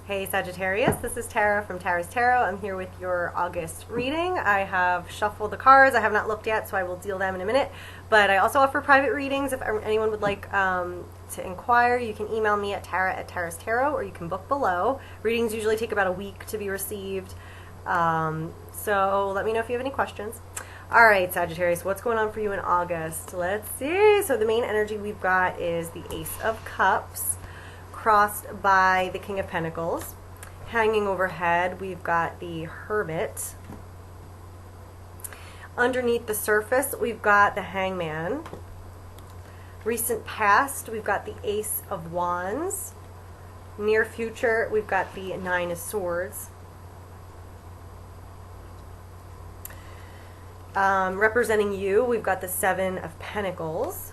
Hey Sagittarius, this is Tara from Tara's Tarot. I'm here with your August reading. I have shuffled the cards. I have not looked yet, so I will deal them in a minute. But I also offer private readings. If anyone would like to inquire, you can email me at Tara@Tara's Tarot, or you can book below. Readings usually take about a week to be received. So let me know if you have any questions. All right, Sagittarius, what's going on for you in August? Let's see. So the main energy we've got is the Ace of Cups, crossed by the King of Pentacles. Hanging overhead, we've got the Hermit. Underneath the surface, we've got the Hangman. Recent past, we've got the Ace of Wands. Near future, we've got the Nine of Swords. Representing you, we've got the Seven of Pentacles.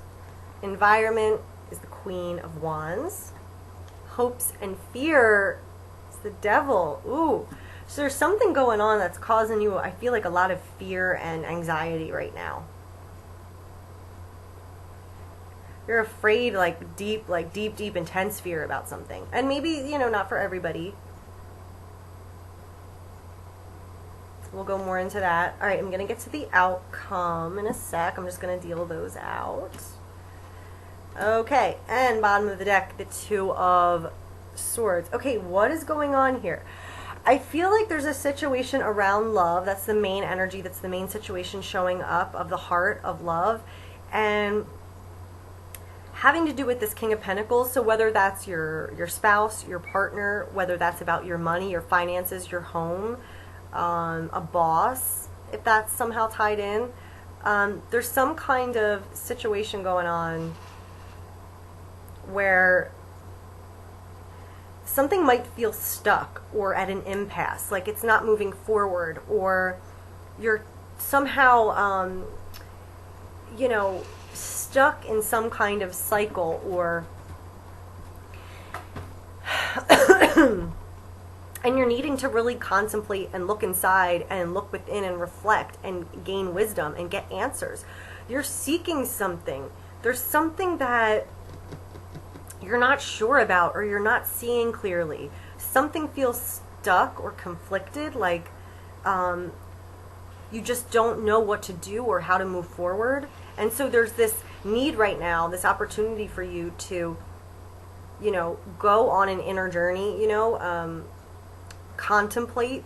Environment is the Queen of Wands. Hopes and fear is the Devil. Ooh, so there's something going on that's causing you, I feel like, a lot of fear and anxiety right now. You're afraid, like deep, intense fear about something. And maybe, you know, not for everybody. We'll go more into that. All right, I'm going to get to the outcome in a sec. I'm just going to deal those out. Okay, and bottom of the deck, the Two of Swords. Okay, what is going on here? I feel like there's a situation around love. That's the main energy. That's the main situation showing up of the heart of love. And having to do with this King of Pentacles. So whether that's your spouse, your partner, whether that's about your money, your finances, your home, a boss, if that's somehow tied in. There's some kind of situation going on where something might feel stuck or at an impasse, like it's not moving forward, or you're somehow, you know, stuck in some kind of cycle, or and you're needing to really contemplate and look inside and look within and reflect and gain wisdom and get answers. You're seeking something. There's something that you're not sure about, or you're not seeing clearly. Something feels stuck or conflicted, like you just don't know what to do or how to move forward. And so there's this need right now, this opportunity for you to, you know, go on an inner journey, you know, contemplate,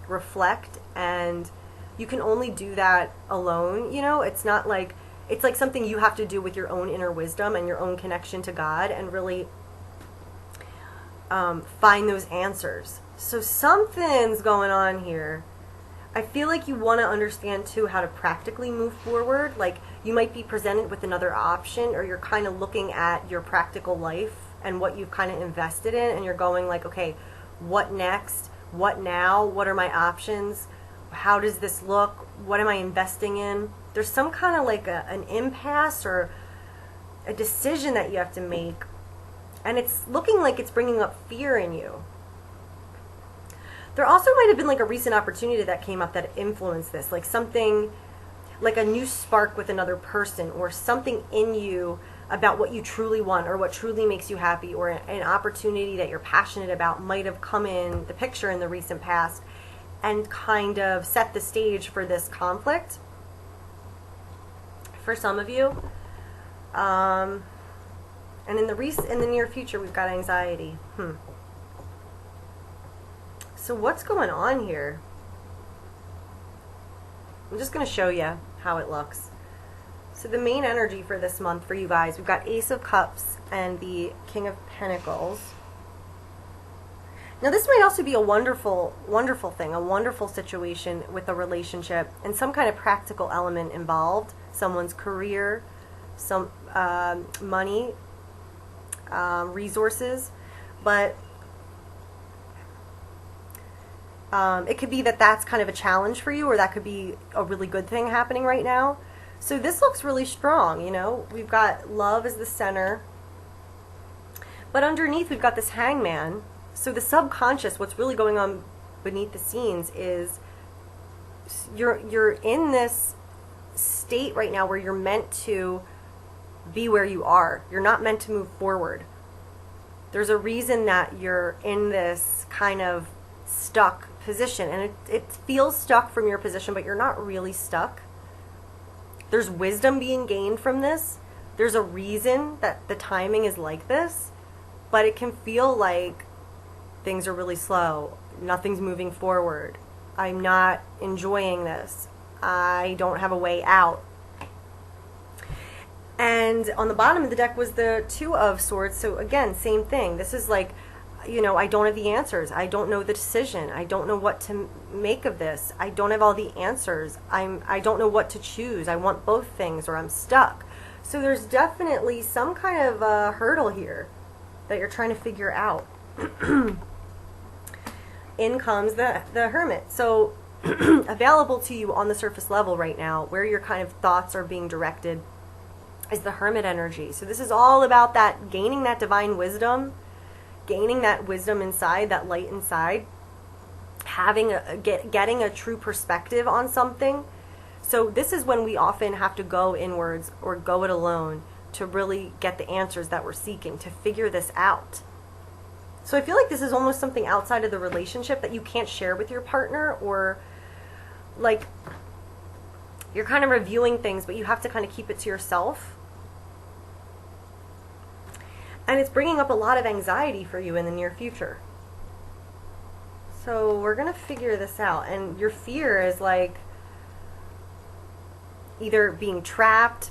reflect, and you can only do that alone. You know, it's not like, it's like something you have to do with your own inner wisdom and your own connection to God, and really find those answers. So something's going on here. I feel like you want to understand too how to practically move forward. Like you might be presented with another option, or you're kind of looking at your practical life and what you've kind of invested in, and you're going like, okay, what next? What now? What are my options? How does this look? What am I investing in? There's some kind of like an impasse or a decision that you have to make, and it's looking like it's bringing up fear in you. There also might have been like a recent opportunity that came up that influenced this, like something like a new spark with another person, or something in you about what you truly want or what truly makes you happy, or an opportunity that you're passionate about might have come in the picture in the recent past and kind of set the stage for this conflict for some of you. And in the near future, we've got anxiety. So what's going on here? I'm just going to show you how it looks. So the main energy for this month for you guys, we've got Ace of Cups and the King of Pentacles. Now this might also be a wonderful, wonderful thing, a wonderful situation with a relationship and some kind of practical element involved. Someone's career, some money, resources, but it could be that that's kind of a challenge for you, or that could be a really good thing happening right now. So this looks really strong, you know. We've got love as the center, but underneath we've got this Hangman. So the subconscious, what's really going on beneath the scenes is you're in this state right now where you're meant to be where you are. You're not meant to move forward. There's a reason that you're in this kind of stuck position, and it feels stuck from your position, but you're not really stuck. There's wisdom being gained from this. There's a reason that the timing is like this, but it can feel like things are really slow. Nothing's moving forward. I'm not enjoying this. I don't have a way out. And on the bottom of the deck was the Two of Swords. So again, same thing. This is like, you know, I don't have the answers. I don't know the decision. I don't know what to make of this. I don't have all the answers. I don't know what to choose. I want both things, or I'm stuck. So there's definitely some kind of hurdle here that you're trying to figure out. In comes the Hermit. So available to you on the surface level right now, where your kind of thoughts are being directed, is the Hermit energy. So this is all about that, gaining that divine wisdom, gaining that wisdom inside, that light inside, getting a true perspective on something. So this is when we often have to go inwards or go it alone to really get the answers that we're seeking, to figure this out. So I feel like this is almost something outside of the relationship that you can't share with your partner, or like you're kind of reviewing things, but you have to kind of keep it to yourself. And it's bringing up a lot of anxiety for you in the near future. So we're going to figure this out. And your fear is like either being trapped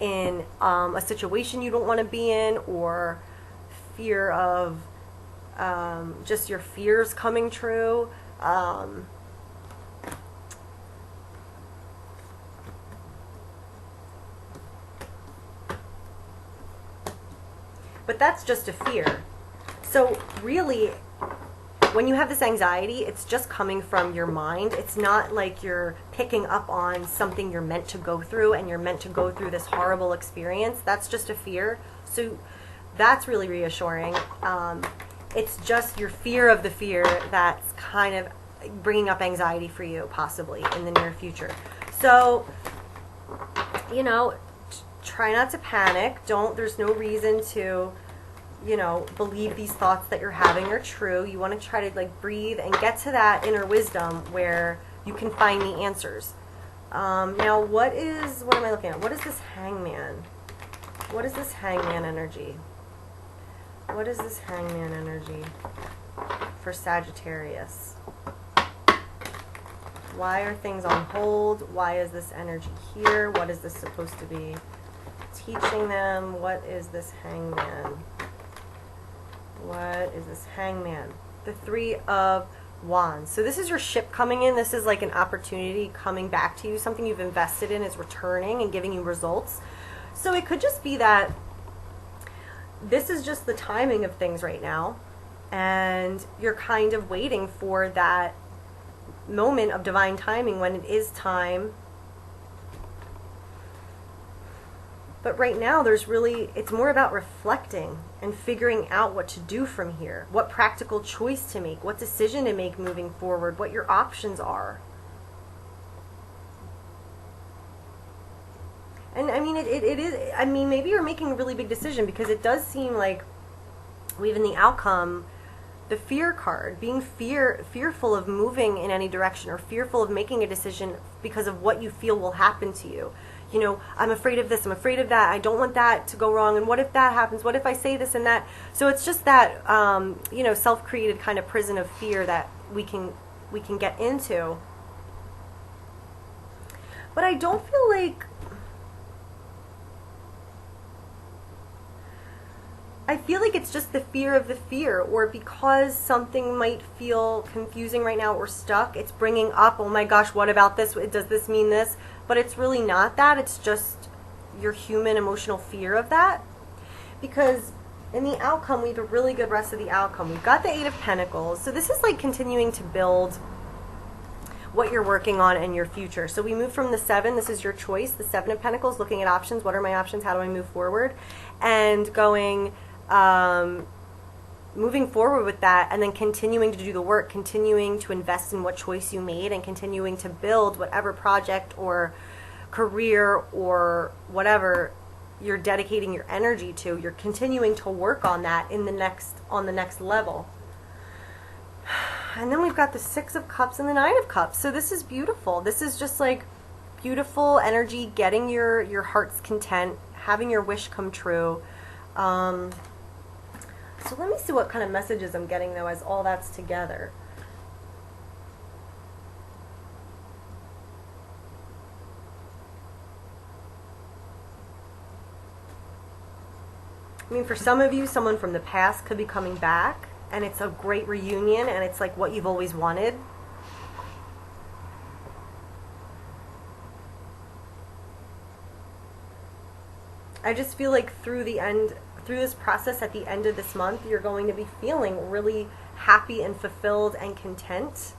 in a situation you don't want to be in, or fear of just your fears coming true. But that's just a fear. So really, when you have this anxiety, it's just coming from your mind. It's not like you're picking up on something you're meant to go through, and you're meant to go through this horrible experience. That's just a fear. So that's really reassuring. It's just your fear of the fear that's kind of bringing up anxiety for you, possibly, in the near future. So, you know, try not to panic. There's no reason to, you know, believe these thoughts that you're having are true. You want to try to like breathe and get to that inner wisdom where you can find the answers. Now, what am I looking at? What is this Hangman? What is this Hangman energy? What is this Hangman energy for Sagittarius? Why are things on hold? Why is this energy here? What is this supposed to be teaching them? What is this Hangman? What is this Hangman? The Three of Wands. So this is your ship coming in. This is like an opportunity coming back to you. Something you've invested in is returning and giving you results. So it could just be that this is just the timing of things right now, and you're kind of waiting for that moment of divine timing when it is time. But right now it's more about reflecting and figuring out what to do from here, what practical choice to make, what decision to make moving forward, what your options are. And I mean, it is, I mean, maybe you're making a really big decision, because it does seem like even the outcome, the fear card, being fearful of moving in any direction, or fearful of making a decision because of what you feel will happen to you. You know, I'm afraid of this, I'm afraid of that, I don't want that to go wrong, and what if that happens, what if I say this and that? So it's just that, you know, self-created kind of prison of fear that we can get into. But I don't feel like, I feel like it's just the fear of the fear, or because something might feel confusing right now or stuck, it's bringing up, oh my gosh, what about this? Does this mean this? But it's really not that. It's just your human emotional fear of that. Because in the outcome, we have a really good rest of the outcome. We've got the Eight of Pentacles. So this is like continuing to build what you're working on in your future. So we move from the Seven, this is your choice, the Seven of Pentacles, looking at options. What are my options? How do I move forward? And going, moving forward with that, and then continuing to do the work, continuing to invest in what choice you made, and continuing to build whatever project or career or whatever you're dedicating your energy to. You're continuing to work on that on the next level. And then we've got the Six of Cups and the Nine of Cups. So this is beautiful. This is just like beautiful energy, getting your heart's content, having your wish come true. So let me see what kind of messages I'm getting, though, as all that's together. I mean, for some of you, someone from the past could be coming back, and it's a great reunion, and it's like what you've always wanted. I just feel like through this process at the end of this month, you're going to be feeling really happy and fulfilled and content.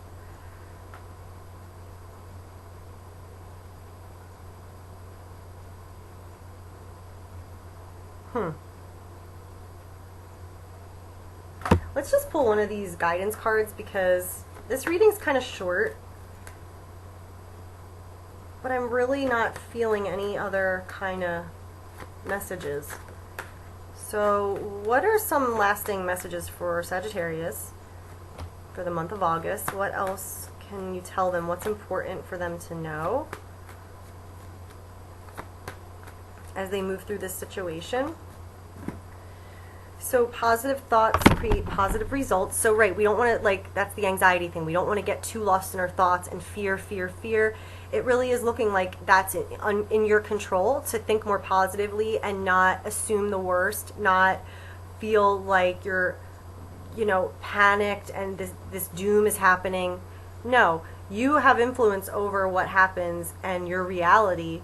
Let's just pull one of these guidance cards, because this reading's kind of short, but I'm really not feeling any other kind of messages. So what are some lasting messages for Sagittarius for the month of August? What else can you tell them? What's important for them to know as they move through this situation? So positive thoughts create positive results. So right, we don't want to, like, that's the anxiety thing. We don't want to get too lost in our thoughts and fear. It really is looking like that's in your control to think more positively and not assume the worst, not feel like you're, panicked and this doom is happening. No, you have influence over what happens and your reality.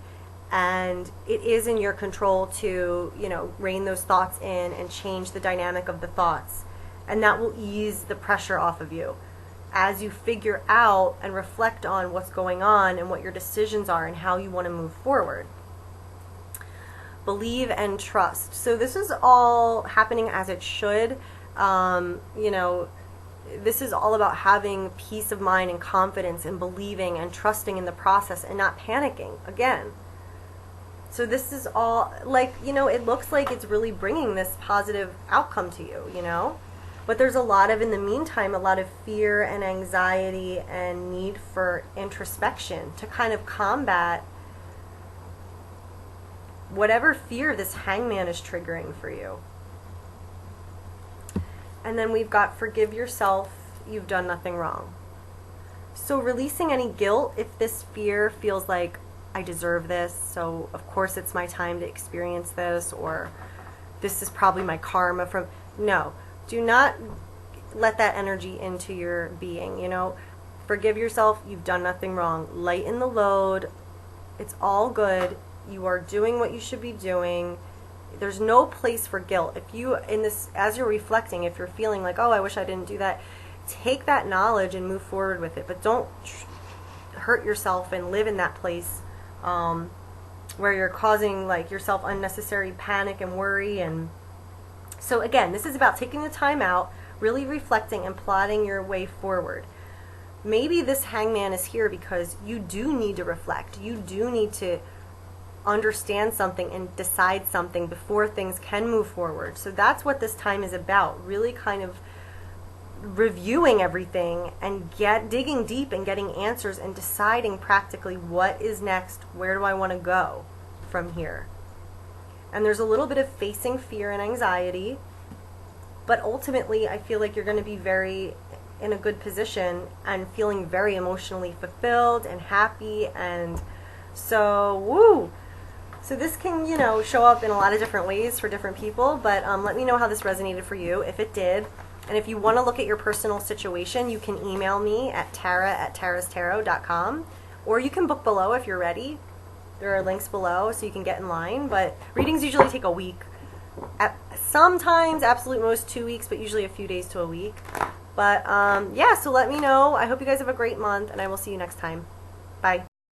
And it is in your control to, rein those thoughts in and change the dynamic of the thoughts. And that will ease the pressure off of you as you figure out and reflect on what's going on and what your decisions are and how you want to move forward. Believe and trust. So this is all happening as it should. This is all about having peace of mind and confidence and believing and trusting in the process and not panicking again. So this is all, like, it looks like it's really bringing this positive outcome to you, But there's a lot of, in the meantime, a lot of fear and anxiety and need for introspection to kind of combat whatever fear this hangman is triggering for you. And then we've got forgive yourself, you've done nothing wrong. So releasing any guilt if this fear feels like, I deserve this, so of course it's my time to experience this, or this is probably my karma from... No, do not let that energy into your being, Forgive yourself, you've done nothing wrong. Lighten the load, it's all good. You are doing what you should be doing. There's no place for guilt. If you, as you're reflecting, if you're feeling like, oh, I wish I didn't do that, take that knowledge and move forward with it, but don't hurt yourself and live in that place where you're causing yourself unnecessary panic and worry. And so again, this is about taking the time out, really reflecting and plotting your way forward. Maybe this hangman is here because you do need to reflect. You do need to understand something and decide something before things can move forward. So that's what this time is about, really kind of reviewing everything and digging deep and getting answers and deciding practically what is next, where do I want to go from here. And there's a little bit of facing fear and anxiety, but ultimately I feel like you're going to be very in a good position and feeling very emotionally fulfilled and happy. And so so this can show up in a lot of different ways for different people, but let me know how this resonated for you, if it did. And if you want to look at your personal situation, you can email me at tara@tarastarot.com, or you can book below if you're ready. There are links below so you can get in line, but readings usually take a week. Sometimes, absolute most 2 weeks, but usually a few days to a week. But yeah, so let me know. I hope you guys have a great month, and I will see you next time. Bye.